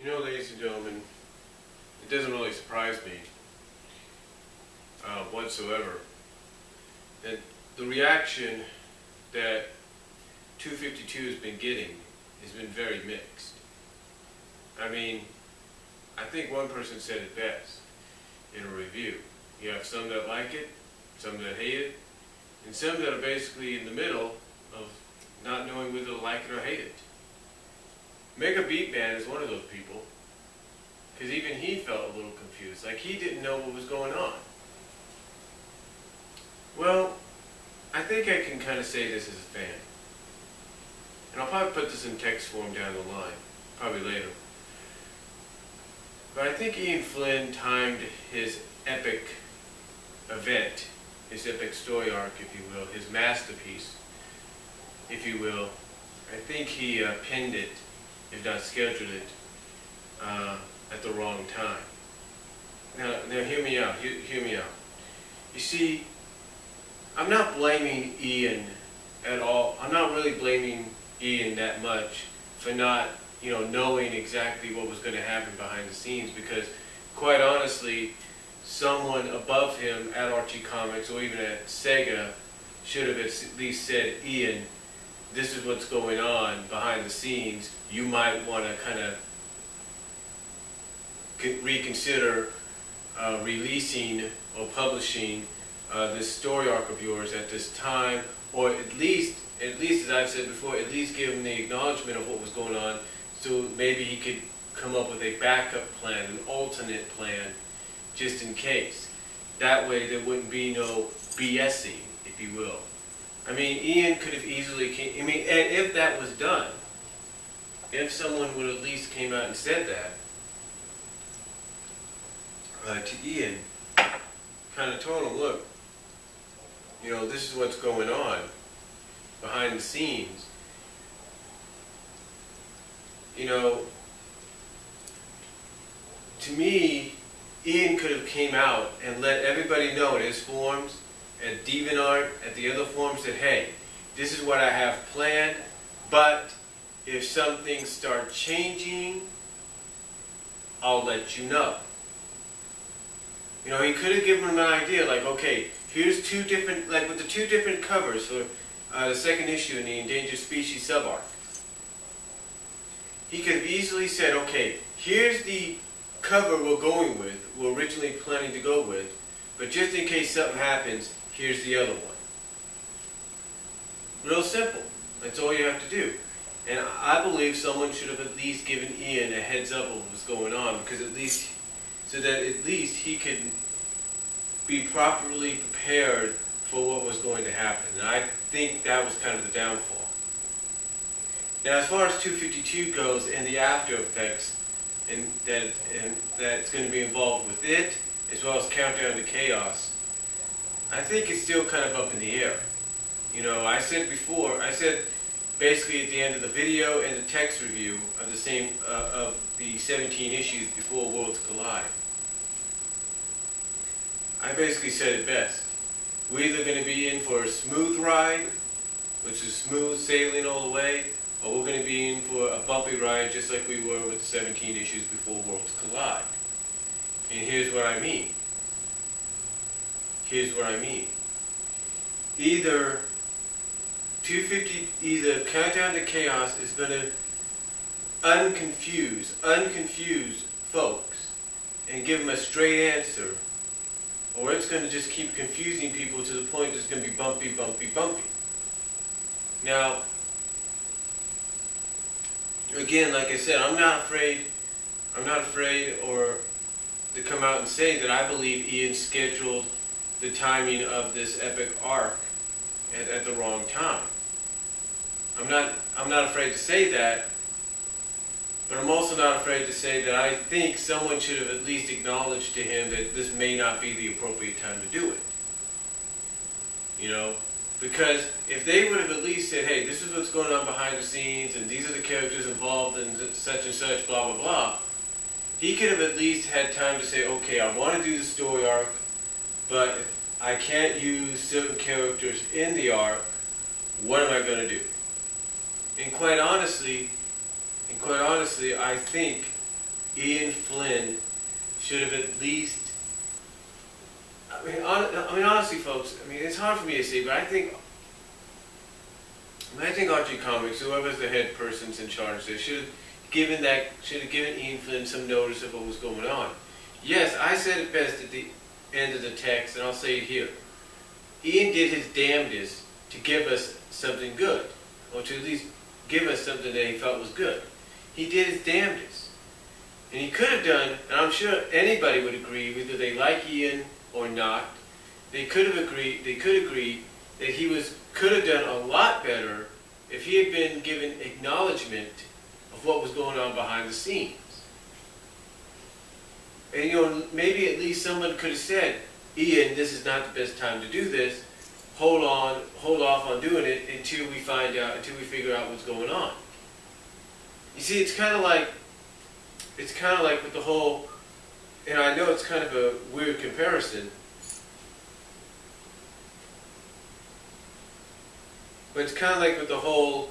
You know, ladies and gentlemen, it doesn't really surprise me whatsoever that the reaction that 252 has been getting has been very mixed. I mean, I think one person said it best in a review. You have some that like it, some that hate it, and some that are basically in the middle of not knowing whether to like it or hate it. Mega Beatman is one of those people, because even he felt a little confused, like he didn't know what was going on. Well, I think I can kind of say this as a fan. And I'll probably put this in text form down the line, probably later. But I think Ian Flynn timed his epic event, his epic story arc, if you will, his masterpiece, if you will. I think he pinned it, if not scheduled it, at the wrong time. Now hear me out. Hear me out. You see, I'm not blaming Ian at all. I'm not really blaming Ian that much for not, knowing exactly what was going to happen behind the scenes, because, quite honestly, someone above him at Archie Comics or even at Sega should have at least said, Ian, this is what's going on behind the scenes. You might want to kind of reconsider releasing or publishing this story arc of yours at this time, or at least as I've said before, at least give him the acknowledgement of what was going on, so maybe he could come up with a backup plan, an alternate plan, just in case. That way there wouldn't be no BSing, if you will. I mean, Ian could have easily and if that was done, if someone would at least came out and said that to Ian, kind of told him, look, this is what's going on behind the scenes. To me, Ian could have came out and let everybody know in his forums, at DeviantArt, at the other forums, that, hey, this is what I have planned, but if some things start changing, I'll let you know. He could have given them an idea, like, okay, here's two different, like with the two different covers for the second issue in the Endangered Species sub-arc. He could have easily said, okay, here's the cover we're originally planning to go with, but just in case something happens, here's the other one. Real simple. That's all you have to do. And I believe someone should have at least given Ian a heads up of what was going on, because so that at least he could be properly prepared for what was going to happen. And I think that was kind of the downfall. Now, as far as 252 goes and the after effects, and that's going to be involved with it, as well as Countdown to Chaos, I think it's still kind of up in the air. I said before, basically at the end of the video and the text review of the 17 issues before Worlds Collide, I basically said it best. We're either going to be in for a smooth ride, which is smooth sailing all the way, or we're going to be in for a bumpy ride just like we were with the 17 issues before Worlds Collide. And here's what I mean. Either Countdown to Chaos is going to unconfuse folks and give them a straight answer, or it's going to just keep confusing people to the point that it's going to be bumpy. Now, again, like I said, I'm not afraid or to come out and say that I believe Ian scheduled the timing of this epic arc at the wrong time. I'm not afraid to say that, but I'm also not afraid to say that I think someone should have at least acknowledged to him that this may not be the appropriate time to do it. Because if they would have at least said, hey, this is what's going on behind the scenes, and these are the characters involved in such and such, blah, blah, blah, he could have at least had time to say, okay, I want to do the story arc, but if I can't use certain characters in the arc, what am I going to do? And quite honestly, I think Ian Flynn should have at least. I mean, honestly, folks. I mean, it's hard for me to say, but I think Archie Comics, whoever's the head person's in charge there, should have given Ian Flynn some notice of what was going on. Yes, I said it best at the end of the text, and I'll say it here. Ian did his damnedest to give us something good, or to at least give us something that he felt was good. He did his damnedest. And he could have done, and I'm sure anybody would agree, whether they like Ian or not, they could agree that he could have done a lot better if he had been given acknowledgement of what was going on behind the scenes. And maybe at least someone could have said, Ian, this is not the best time to do this. Hold off on doing it until we figure out what's going on. You see, it's kind of like with the whole, and I know it's kind of a weird comparison, but it's kind of like with the whole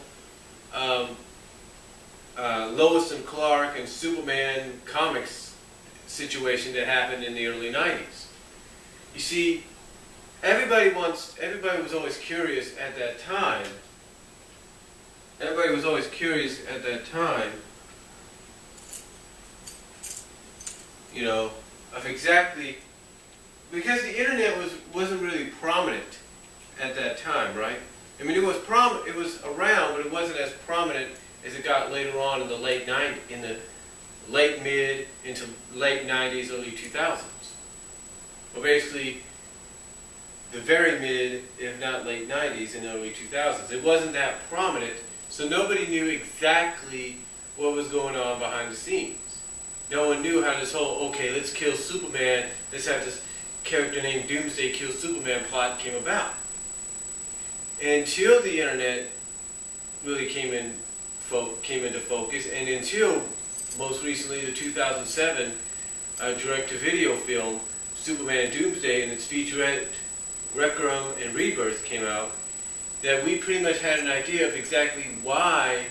Lois and Clark and Superman comics situation that happened in the early 90s. You see, everybody was always curious at that time. Everybody was always curious at that time, of exactly, because the internet wasn't really prominent at that time, right? I mean, it was around, but it wasn't as prominent as it got later on in the late mid into late 90s, early 2000s. Well, basically, the very mid, if not late 90s and early 2000s. It wasn't that prominent, so nobody knew exactly what was going on behind the scenes. No one knew how this whole, okay, let's kill Superman, let's have this character named Doomsday kill Superman plot came about. Until the internet really came into focus, and until most recently the 2007 direct-to-video film Superman Doomsday and its featurette Requiem and Rebirth came out, that we pretty much had an idea of exactly why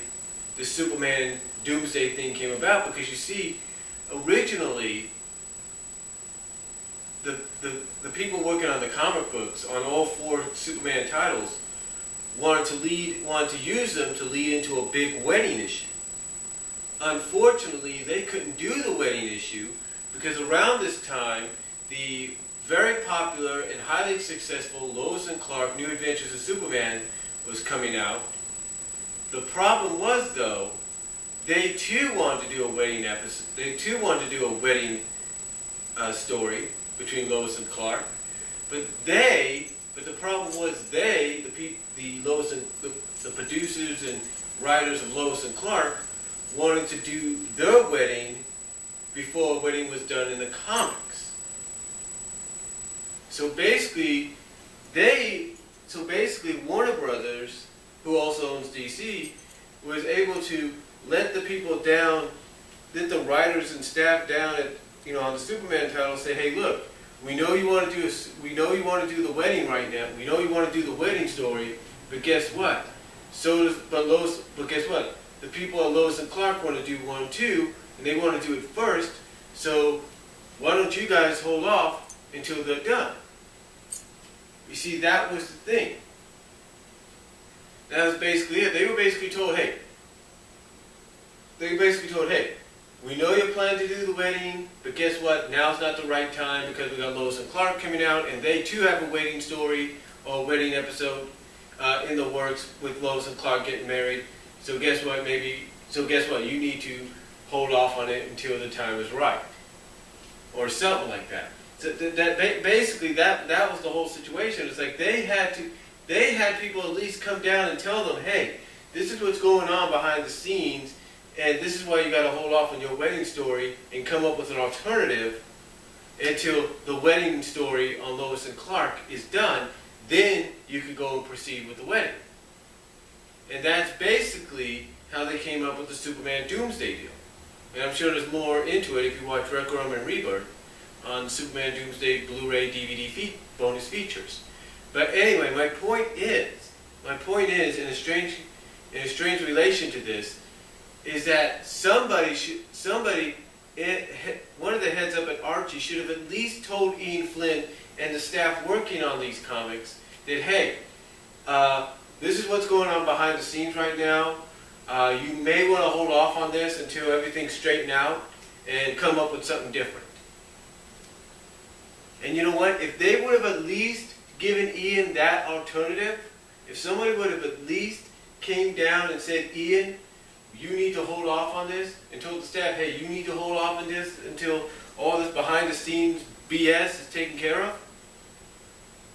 the Superman Doomsday thing came about. Because you see, originally the people working on the comic books on all 4 Superman titles wanted to use them to lead into a big wedding issue. Unfortunately, they couldn't do the wedding issue because around this time, the very popular and highly successful Lois and Clark New Adventures of Superman was coming out. The problem was, though, they too wanted to do a wedding episode. They too wanted to do a wedding story between Lois and Clark. But the problem was the producers and writers of Lois and Clark wanted to do their wedding before a wedding was done in the comics. So basically, Warner Brothers, who also owns DC, was able to let the people down, let the writers and staff down on the Superman title, say, hey, look, we know you want to do the wedding right now. We know you want to do the wedding story, but guess what? But guess what? The people at Lois and Clark want to do one too, and they want to do it first. So why don't you guys hold off until they're done? You see, that was the thing. That was basically it. They were basically told, hey, we know you're planning to do the wedding, but guess what? Now's not the right time because we got Lois and Clark coming out, and they too have a wedding story or a wedding episode in the works with Lois and Clark getting married. So guess what? You need to hold off on it until the time is right, or something like that. So that was the whole situation. It's like they had people at least come down and tell them, hey, this is what's going on behind the scenes, and this is why you got to hold off on your wedding story and come up with an alternative until the wedding story on Lois and Clark is done. Then you can go and proceed with the wedding. And that's basically how they came up with the Superman Doomsday deal. And I'm sure there's more into it if you watch Requiem and Rebirth on Superman Doomsday Blu-ray DVD bonus features. But anyway, my point is in a strange relation to this, is that somebody one of the heads up at Archie should have at least told Ian Flynn and the staff working on these comics that, hey, this is what's going on behind the scenes right now. You may want to hold off on this until everything's straightened out and come up with something different. And you know what? If they would have at least given Ian that alternative, if somebody would have at least came down and said, Ian, you need to hold off on this, and told the staff, hey, you need to hold off on this until all this behind the scenes BS is taken care of,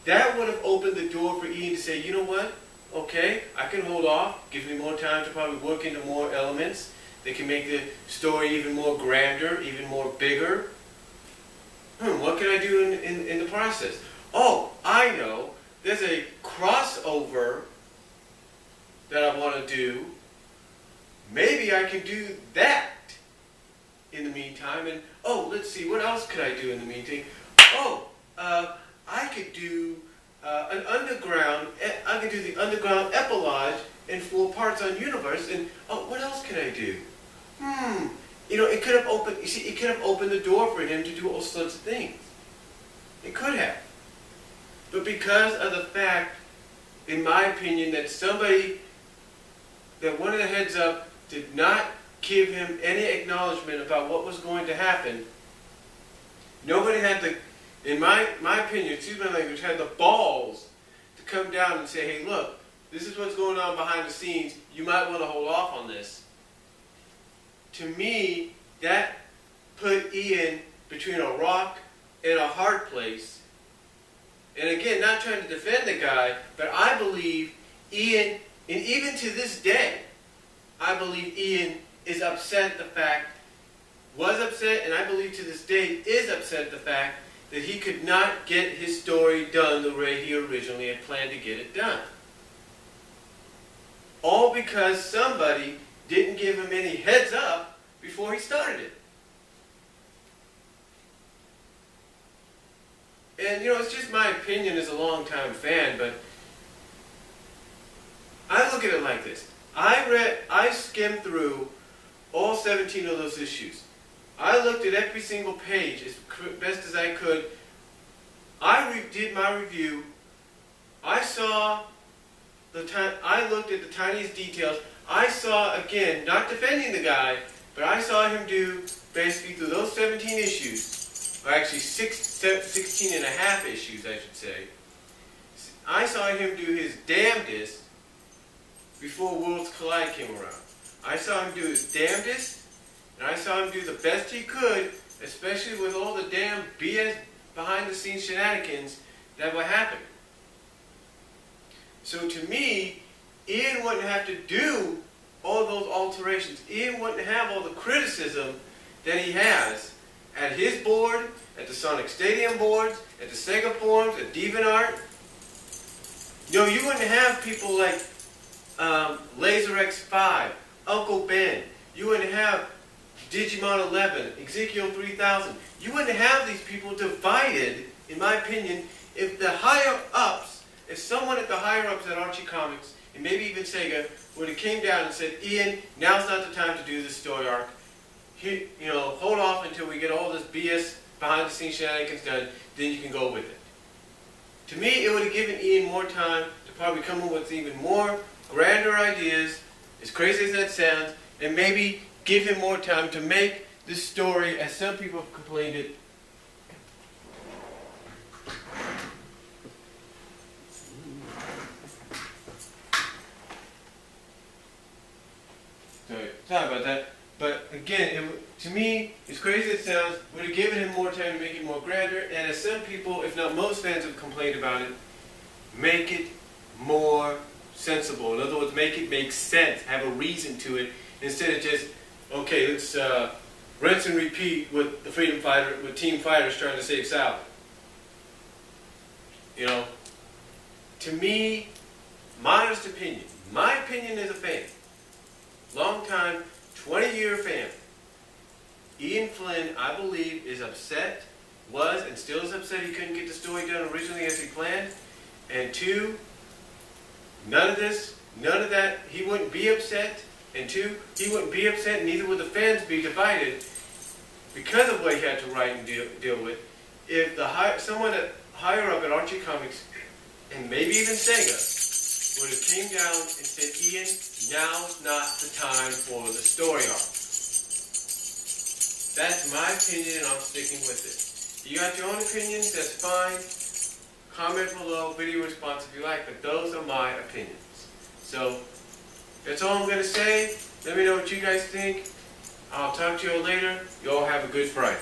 that would have opened the door for Ian to say, you know what? Okay, I can hold off. Gives me more time to probably work into more elements that can make the story even more grander, even more bigger. What can I do in the process? Oh, I know. There's a crossover that I want to do. Maybe I can do that in the meantime. And, oh, let's see, what else could I do in the meantime? Oh, I could do an underground, I could do the underground epilogue in 4 parts on Universe. And, oh, what else can I do? You know, it could have opened, you see, it could have opened the door for him to do all sorts of things. It could have. But because of the fact, in my opinion, that one of the heads up did not give him any acknowledgement about what was going to happen, nobody had the, in my opinion, excuse my language, had the balls to come down and say, hey, look, this is what's going on behind the scenes. You might want to hold off on this. To me, that put Ian between a rock and a hard place. And again, not trying to defend the guy, but I believe Ian, and even to this day, I believe Ian is upset at the fact, was upset, and I believe to this day is upset at the fact that he could not get his story done the way he originally had planned to get it done. All because somebody didn't give him any heads up before he started it. And you know, it's just my opinion as a longtime fan, but I look at it like this. I skimmed through all 17 of those issues. I looked at every single page as best as I could. I did my review. I looked at the tiniest details. I saw, again, not defending the guy, but I saw him do, basically through those 17 issues, or actually 16 and a half issues, I should say, I saw him do his damnedest before Worlds Collide came around. I saw him do his damnedest, and I saw him do the best he could, especially with all the damn BS behind-the-scenes shenanigans that were happening. So to me, Ian wouldn't have to do all those alterations. Ian wouldn't have all the criticism that he has at his board, at the Sonic Stadium boards, at the Sega forums, at DeviantArt. You know, you wouldn't have people like LaserX5, Uncle Ben. You wouldn't have Digimon 11, Ezekiel 3000. You wouldn't have these people divided, in my opinion, if the higher-ups, if someone at the higher-ups at Archie Comics, and maybe even Sega, would have came down and said, Ian, now's not the time to do this story arc. Hold off until we get all this BS behind-the-scenes shenanigans done, then you can go with it. To me, it would have given Ian more time to probably come up with even more grander ideas, as crazy as that sounds, and maybe give him more time to make this story, as some people have complained it, sorry about that. But again, to me, as crazy as it sounds, would have given him more time to make it more grander, and as some people, if not most fans have complained about it, make it more sensible. In other words, make it make sense, have a reason to it, instead of just, okay, let's rinse and repeat with the Freedom Fighter, with Team Fighters trying to save Sally. You know, to me, my honest opinion, my opinion as a fan, long time, 20-year fan, Ian Flynn, I believe, is upset, was and still is upset he couldn't get the story done originally as he planned. And 2, none of that, he wouldn't be upset. And 2, he wouldn't be upset, and neither would the fans be divided, because of what he had to write and deal with, if someone higher up at Archie Comics, and maybe even Sega, would have came down and said, Ian, now's not the time for the story arc. That's my opinion, and I'm sticking with it. You got your own opinions, that's fine. Comment below, video response if you like, but those are my opinions. So, that's all I'm going to say. Let me know what you guys think. I'll talk to you all later. You all have a good Friday.